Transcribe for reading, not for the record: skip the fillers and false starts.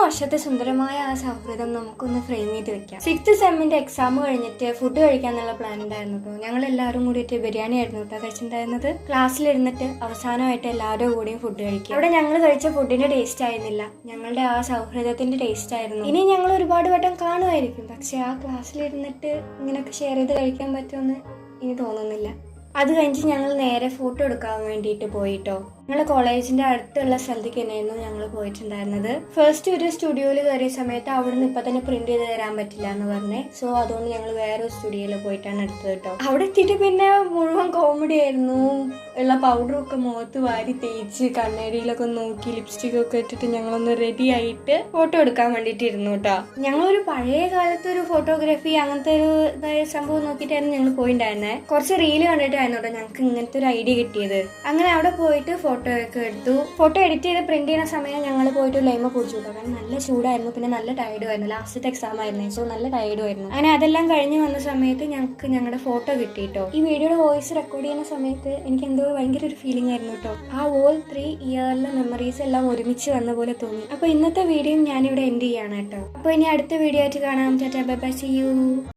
വർഷത്തെ സുന്ദരമായ ആ സൗഹൃദം നമുക്കൊന്ന് ഫ്രെയിം ചെയ്ത് വെക്കാം. 6th സെമ്മിന്റെ എക്സാം കഴിഞ്ഞിട്ട് ഫുഡ് കഴിക്കാന്നുള്ള പ്ലാൻ ഉണ്ടായിരുന്നു കേട്ടോ. ഞങ്ങൾ എല്ലാവരും കൂടിയിട്ട് ബിരിയാണി ആയിരുന്നു കേട്ടോ കഴിച്ചിട്ടുണ്ടായിരുന്നത്. ക്ലാസ്സിലിരുന്നിട്ട് അവസാനമായിട്ട് എല്ലാവരും കൂടിയും ഫുഡ് കഴിക്കും. അവിടെ ഞങ്ങൾ കഴിച്ച ഫുഡിന്റെ ടേസ്റ്റ് ആയിരുന്നില്ല, ഞങ്ങളുടെ ആ സൗഹൃദത്തിന്റെ ടേസ്റ്റ് ആയിരുന്നു. ഇനി ഞങ്ങൾ ഒരുപാട് വട്ടം കാണുമായിരിക്കും, പക്ഷെ ആ ക്ലാസ്സിലിരുന്നിട്ട് ഇങ്ങനെയൊക്കെ ഷെയർ ചെയ്ത് കഴിക്കാൻ പറ്റുമെന്ന് ഇനി തോന്നുന്നില്ല. അത് കഴിഞ്ഞ് ഞങ്ങൾ നേരെ ഫോട്ടോ എടുക്കാൻ വേണ്ടിയിട്ട് പോയിട്ടോ. ഞങ്ങളുടെ കോളേജിന്റെ അടുത്തുള്ള സ്ഥലത്തേക്ക് തന്നെയായിരുന്നു ഞങ്ങൾ പോയിട്ടുണ്ടായിരുന്നത്. ഫസ്റ്റ് ഒരു സ്റ്റുഡിയോയിൽ കയറിയ സമയത്ത് അവിടുന്ന് ഇപ്പൊ തന്നെ പ്രിന്റ് ചെയ്ത് തരാൻ പറ്റില്ല എന്ന് പറഞ്ഞേ. സോ അതുകൊണ്ട് ഞങ്ങൾ വേറെ സ്റ്റുഡിയോയിൽ പോയിട്ടാണ് എടുത്തത് കേട്ടോ. അവിടെ എത്തിയിട്ട് പിന്നെ മുഴുവൻ കോമഡി ആയിരുന്നു. ഉള്ള പൗഡറൊക്കെ മുഖത്ത് വാരി തേച്ച് കണ്ണാടിയിലൊക്കെ നോക്കി ലിപ്സ്റ്റിക് ഒക്കെ ഇട്ടിട്ട് ഞങ്ങളൊന്ന് റെഡി ആയിട്ട് ഫോട്ടോ എടുക്കാൻ വേണ്ടിയിട്ട് ഇരുന്നു കേട്ടോ. ഞങ്ങളൊരു പഴയ കാലത്ത് ഒരു ഫോട്ടോഗ്രാഫി അങ്ങനത്തെ ഒരു സംഭവം നോക്കിയിട്ടായിരുന്നു ഞങ്ങൾ പോയിട്ടുണ്ടായിരുന്നത്. കുറച്ച് റീല് കണ്ടിട്ടായിരുന്നു കേട്ടോ ഞങ്ങൾക്ക് ഇങ്ങനത്തെ ഒരു ഐഡിയ കിട്ടിയത്. അങ്ങനെ അവിടെ പോയിട്ട് ഫോട്ടോ ഒക്കെ എടുത്തു. ഫോട്ടോ എഡിറ്റ് ചെയ്ത് പ്രിന്റ് ചെയ്യുന്ന സമയം ഞങ്ങൾ പോയിട്ട് ലൈമ കുടിച്ചു കേട്ടോ. കാരണം നല്ല ചൂടായിരുന്നു, പിന്നെ നല്ല ടയർഡും ആയിരുന്നു. ലാസ്റ്റത്തെ എക്സാം ആയിരുന്നു, സോ നല്ല ടയർഡും ആയിരുന്നു. അങ്ങനെ അതെല്ലാം കഴിഞ്ഞ് വന്ന സമയത്ത് ഞങ്ങൾക്ക് ഞങ്ങളുടെ ഫോട്ടോ കിട്ടിയിട്ടോ. ഈ വീഡിയോയുടെ വോയിസ് റെക്കോർഡ് ചെയ്യുന്ന സമയത്ത് എനിക്ക് എന്തോ ഭയങ്കര ഒരു ഫീലിംഗ് ആയിരുന്നു കേട്ടോ. ആ ഓൾ 3 ഇയറിലെ മെമ്മറീസ് എല്ലാം ഒരുമിച്ച് വന്ന പോലെ തോന്നി. അപ്പൊ ഇന്നത്തെ വീഡിയോ ഞാനിവിടെ എൻഡ് ചെയ്യാണ് കേട്ടോ. അപ്പൊ ഇനി അടുത്ത വീഡിയോ ആയിട്ട് കാണാം. Tata bye bye, see U.